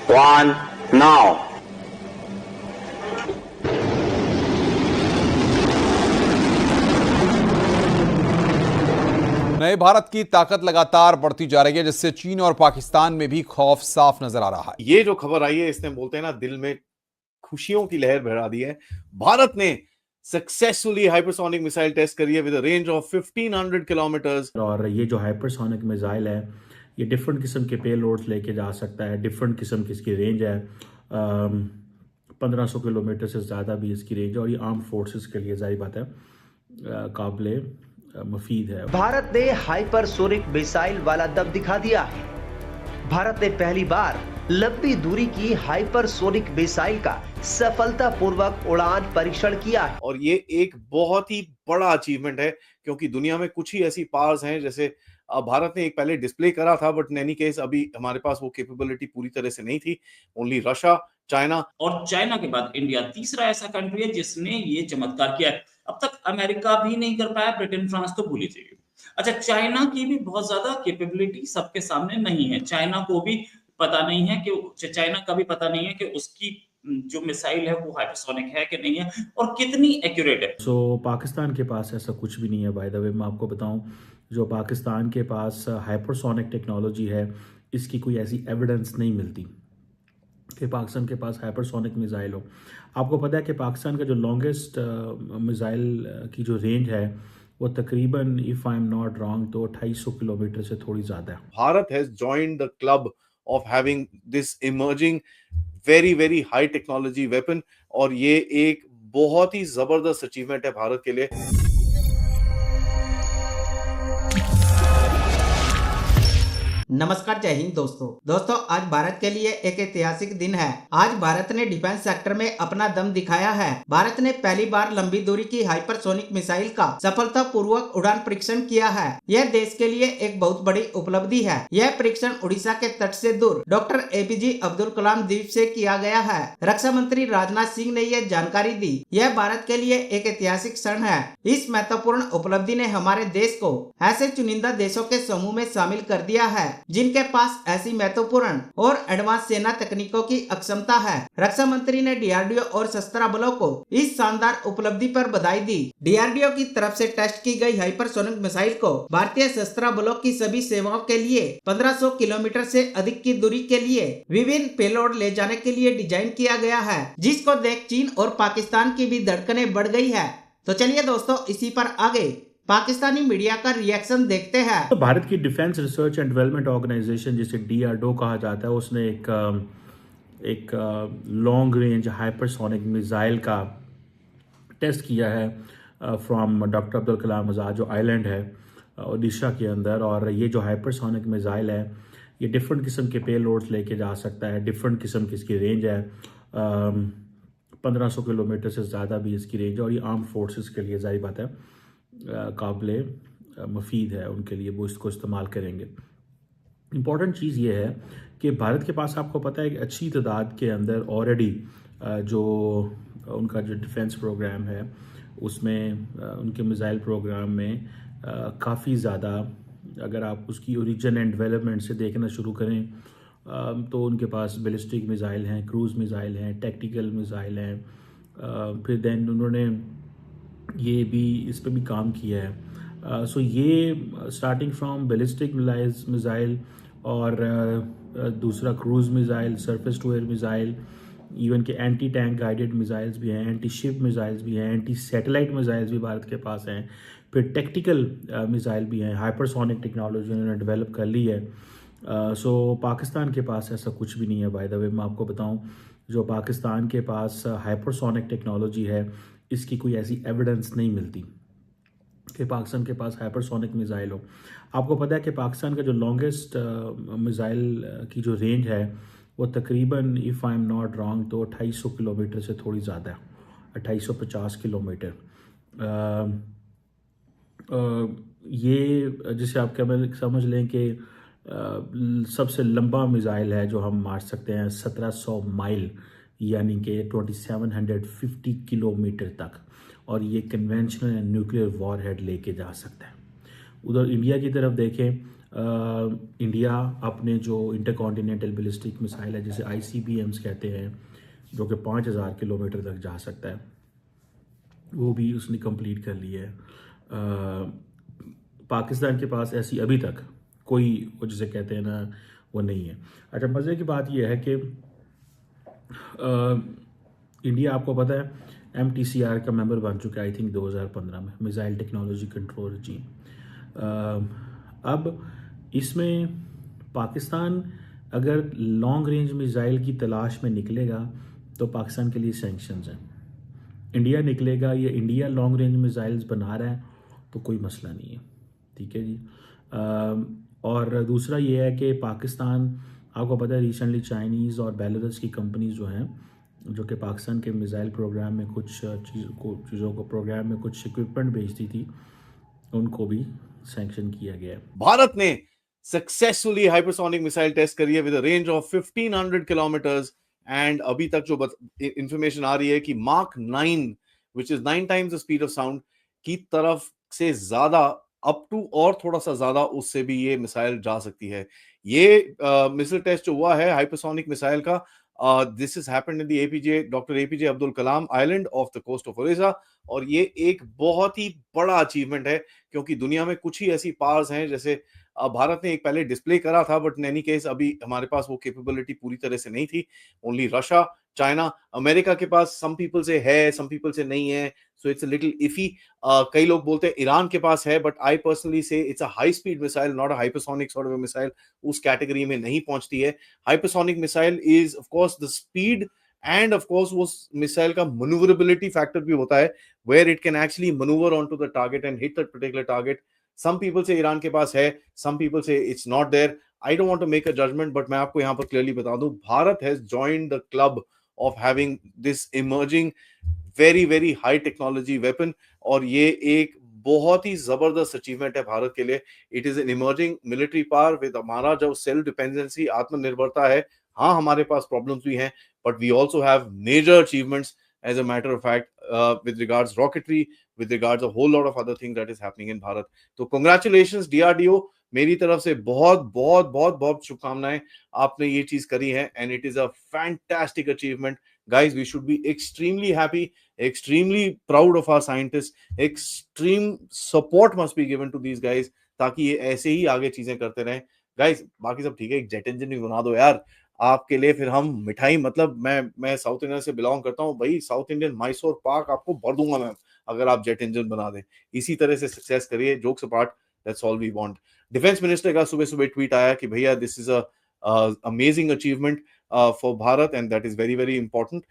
One, now. नए भारत की ताकत लगातार बढ़ती जा रही है, जिससे चीन और पाकिस्तान में भी खौफ साफ नजर आ रहा है। ये जो खबर आई है, इसने बोलते हैं ना, दिल में खुशियों की लहर बहा दी है। भारत ने सक्सेसफुली हाइपरसोनिक मिसाइल टेस्ट करी है with a range of 1500 kilometres. और ये जो हाइपरसोनिक मिसाइल है, ये डिफरेंट किस्म के पेलोड्स लेके जा सकता है। डिफरेंट किस्म की इसकी रेंज है, 1500 किलोमीटर से ज़्यादा भी इसकी रेंज है। और ये आर्म फोर्सेस के लिए जाहिर बात है काबिल मुफीद है। भारत ने हाइपरसोनिक मिसाइल वाला दम दिखा दिया है। भारत ने पहली बार लंबी दूरी की हाइपरसोनिक मिसाइल का सफलतापूर्वक उड़ान परीक्षण किया है। और ये एक बहुत ही बड़ा अचीवमेंट है, क्योंकि दुनिया में कुछ ही ऐसी पावर्स हैं, जैसे भारत ने एक पहले डिस्प्ले करा था, बट इन एनी केस अभी हमारे पास वो कैपेबिलिटी पूरी तरह से नहीं थी। ओनली रशिया, चाइना, और चाइना के बाद इंडिया तीसरा ऐसा कंट्री है जिसने ये चमत्कार किया है। अब तक अमेरिका भी नहीं कर पाया, ब्रिटेन, फ्रांस तो भूल ही जाइए। अच्छा, चाइना की भी बहुत ज्यादा कैपेबिलिटी सबके सामने नहीं है। चाइना को भी पता नहीं है कि चाइना का भी पता नहीं है कि उसकी जो मिसाइल है वो हाइपरसोनिक है कि नहीं है और कितनी एक्यूरेट है। सो पाकिस्तान के पास ऐसा कुछ भी नहीं है। बाय द वे मैं आपको बताऊं, जो पाकिस्तान के पास हाइपरसोनिक टेक्नोलॉजी है, इसकी कोई ऐसी एविडेंस नहीं मिलती कि पाकिस्तान के पास हाइपरसोनिक मिसाइल हो। आपको पता है कि पाकिस्तान का जो लॉन्गेस्ट मिसाइल की जो रेंज है वो तकरीबन, if I am not wrong, तो 2800 किलोमीटर से थोड़ी ज़्यादा है। Bharat has joined the club of having this emerging very very high technology weapon, और ये एक बहुत ही जबरदस्त अचीवमेंट है भारत के लिए। नमस्कार, जय हिंद दोस्तों आज भारत के लिए एक ऐतिहासिक दिन है। आज भारत ने डिफेंस सेक्टर में अपना दम दिखाया है। भारत ने पहली बार लंबी दूरी की हाइपरसोनिक मिसाइल का सफलतापूर्वक उड़ान परीक्षण किया है। यह देश के लिए एक बहुत बड़ी उपलब्धि है। यह परीक्षण उड़ीसा के तट से दूर डॉक्टर APJ अब्दुल कलाम द्वीप से किया गया है। रक्षा मंत्री राजनाथ सिंह ने यह जानकारी दी। यह भारत के लिए एक ऐतिहासिक क्षण है। इस महत्वपूर्ण उपलब्धि ने हमारे देश को ऐसे चुनिंदा देशों के समूह में शामिल कर दिया है जिनके पास ऐसी महत्वपूर्ण और एडवांस सेना तकनीकों की अक्षमता है। रक्षा मंत्री ने DRDO और सशस्त्र बलों को इस शानदार उपलब्धि पर बधाई दी। DRDO की तरफ से टेस्ट की गई हाइपरसोनिक मिसाइल को भारतीय सशस्त्र बलों की सभी सेवाओं के लिए 1500 किलोमीटर से अधिक की दूरी के लिए विभिन्न पेलोड ले जाने के लिए डिजाइन किया गया है, जिसको देख चीन और पाकिस्तान की भी धड़कनें बढ़ गई है। तो चलिए दोस्तों, इसी पर आगे पाकिस्तानी मीडिया का रिएक्शन देखते हैं। तो भारत की defence research and development organisation, जिसे DRDO कहा जाता है, उसने एक लॉन्ग रेंज हाइपरसोनिक मिसाइल का टेस्ट किया है फ्रॉम डॉक्टर अब्दुल कलाम आज़ाद, जो आइलैंड है ओडिशा के अंदर। और ये जो हाइपरसोनिक मिसाइल है, ये डिफरेंट किस्म के पेलोड्स लेके जा सकता है। डिफरेंट किस्म की इसकी रेंज है, 1500 किलोमीटर से ज़्यादा भी इसकी रेंज है। और ये आर्म फोर्सेस के लिए जाहिर बात है काबिल मुफीद है उनके लिए, वो इसको इस्तेमाल करेंगे। इम्पॉर्टेंट चीज़ ये है कि भारत के पास, आपको पता है कि अच्छी तादाद के अंदर ऑलरेडी जो उनका जो डिफेंस प्रोग्राम है, उसमें उनके मिसाइल प्रोग्राम में काफ़ी ज़्यादा, अगर आप उसकी ओरिजिन एंड डेवलपमेंट से देखना शुरू करें तो उनके पास बैलिस्टिक मिसाइल हैं, क्रूज़ मिसाइल हैं, टैक्टिकल मिसाइल हैं। फिर देन उन्होंने ये भी इस पे भी काम किया है। सो ये स्टार्टिंग फ्रॉम बैलिस्टिक मिसाइल और दूसरा cruise missile, surface to air missile, even के एंटी टैंक गाइडेड मिसाइल्स भी हैं, एंटी शिप मिसाइल्स भी हैं, एंटी सैटेलाइट मिसाइल्स भी भारत के पास हैं। फिर टेक्टिकल मिसाइल भी हैं। हाइपरसोनिक टेक्नोलॉजी उन्होंने डेवलप कर ली है। सो पाकिस्तान के पास ऐसा कुछ भी नहीं है। बाय द वे मैं आपको बताऊं, जो पाकिस्तान के पास हाइपरसोनिक टेक्नोलॉजी है, इसकी कोई ऐसी एविडेंस नहीं मिलती कि पाकिस्तान के पास हाइपरसोनिक मिसाइल हो। आपको पता है कि पाकिस्तान का जो लॉन्गेस्ट मिसाइल की जो रेंज है वो तकरीबन, if I am not wrong, तो 2800 किलोमीटर से थोड़ी ज़्यादा है, 2850 किलोमीटर। ये जिसे आप क्या समझ लें कि सबसे लंबा मिसाइल है जो हम मार सकते हैं 1700 माइल, यानी कि 2750 किलोमीटर तक। और ये कन्वेंशनल न्यूक्लियर वॉरहेड लेके जा सकता है। उधर इंडिया की तरफ देखें, इंडिया अपने जो इंटरकॉन्टिनेंटल बैलिस्टिक मिसाइल है, जिसे ICBMs कहते हैं, जो कि 5000 किलोमीटर तक जा सकता है, वो भी उसने कंप्लीट कर ली है। पाकिस्तान के पास ऐसी अभी तक कोई, वो जिसे कहते हैं ना, वो नहीं है। अच्छा, मज़े की बात यह है कि इंडिया, आपको पता है, MTCR का मेंबर बन चुका है, आई थिंक 2015 में, मिसाइल टेक्नोलॉजी कंट्रोल regime। अब इसमें पाकिस्तान अगर लॉन्ग रेंज मिसाइल की तलाश में निकलेगा तो पाकिस्तान के लिए सैंक्शंस हैं। इंडिया निकलेगा या इंडिया लॉन्ग रेंज मिसाइल्स बना रहा है तो कोई मसला नहीं है, ठीक है जी। और दूसरा ये है कि पाकिस्तान, आपको पता है, रिसेंटली चाइनीज़ और बेलारूस की कंपनीज जो हैं, जो कि पाकिस्तान के मिसाइल प्रोग्राम में कुछ चीज़ों को प्रोग्राम में कुछ इक्विपमेंट भेजती थी, उनको भी सैंक्शन किया गया है। भारत ने सक्सेसफुली हाइपरसोनिक मिसाइल टेस्ट करी है with a range of 1500 kilometres and अभी तक जो इंफॉर्मेशन आ रही है कि mark 9 which is 9 times the speed of sound की तरफ से ज्यादा, अप टू और थोड़ा सा ज्यादा उससे भी ये मिसाइल जा सकती है। ये मिसाइल टेस्ट जो हुआ है हाइपरसोनिक मिसाइल का, this is happened in the APJ doctor APJ Abdul Kalam island off the coast of Odisha, और ये एक बहुत ही बड़ा अचीवमेंट है क्योंकि दुनिया में कुछ ही ऐसी पावर्स हैं, जैसे भारत ने एक पहले डिस्प्ले करा था बट इन एनी केस अभी हमारे पास वो कैपेबिलिटी पूरी तरह से नहीं थी। ओनली रशिया, चाइना, अमेरिका के पास सम पीपल से है, सम पीपल से नहीं है, so it's a little iffy. कई लोग बोलते हैं ईरान के पास है, but I personally say it's a high speed missile, not a hypersonic sort of missile, उस कैटेगरी में नहीं पहुंचती है। Hypersonic missile is of course the speed and of course वो मिसाइल का मैन्यूवरेबिलिटी फैक्टर भी होता है, where it can actually manoeuvre on to the target and hit that particular target. Some people say Iran के पास है, some people say it's not there. I don't want to make a judgement, but मैं आपको यहां पर clearly बता दूं, Bharat has joined the club of having this emerging very very high technology weapon, और ये एक बहुत ही जबरदस्त अचीवमेंट है भारत के लिए। It is an emerging military power with हमारा जो सेल्फ डिपेंडेंसी, आत्मनिर्भरता है। हाँ, हमारे पास प्रॉब्लम्स भी हैं, but we also have major achievements as a matter of fact with regards rocketry, with regards a whole lot of other things that is happening in Bharat. तो congratulations DRDO, मेरी तरफ से बहुत बहुत बहुत बहुत शुभकामनाएं, आपने ये चीज करी है and it is a fantastic achievement. Guys, we should be extremely happy, extremely proud of our scientists. Extreme support must be given to these guys ताकि ये ऐसे ही आगे चीजें करते रहें। Guys, बाकी सब ठीक है, एक जेट इंजन भी बना दो यार आपके लिए, फिर हम मिठाई, मतलब मैं साउथ इंडिया से बिलोंग करता हूँ भाई, साउथ इंडियन मैसूर पाक आपको भर दूंगा मैं, अगर आप जेट इंजन बना दें। इसी तरह से सक्सेस करिए, jokes apart, that's all we want. Defence minister का सुबह सुबह ट्वीट आया कि भैया this is a amazing achievement for Bharat and that is very very important.